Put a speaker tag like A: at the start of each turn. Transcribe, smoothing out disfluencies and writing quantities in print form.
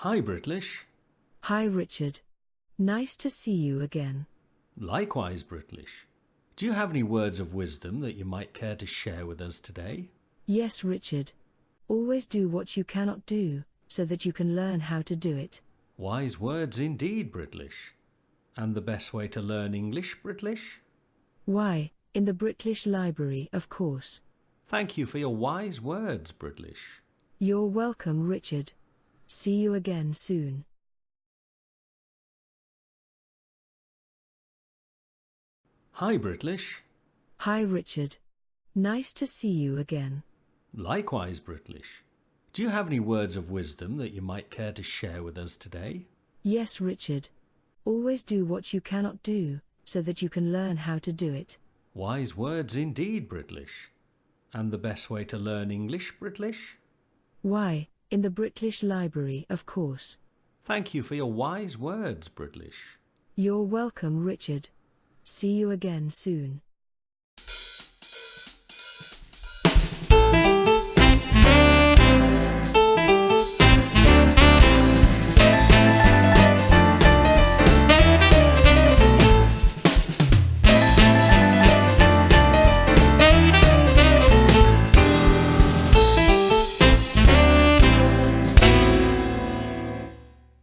A: Hi, Britlish.
B: Hi, Richard. Nice to see you again.
A: Likewise, Britlish. Do you have any words of wisdom that you might care to share with us today?
B: Yes, Richard. Always do what you cannot do, so that you can learn how to do it.
A: Wise words indeed, Britlish. And the best way to learn English, Britlish?
B: Why, in the Britlish library, of course.
A: Thank you for your wise words, Britlish.
B: You're welcome, Richard. See you again soon.
A: Hi, Britlish.
B: Hi, Richard. Nice to see you again.
A: Likewise, Britlish. Do you have any words of wisdom that you might care to share with us today?
B: Yes, Richard. Always do what you cannot do, so that you can learn how to do it.
A: Wise words indeed, Britlish. And the best way to learn English, Britlish?
B: Why, in the Britlish library, of course.
A: Thank you for your wise words, Britlish.
B: You're welcome, Richard. See you again soon.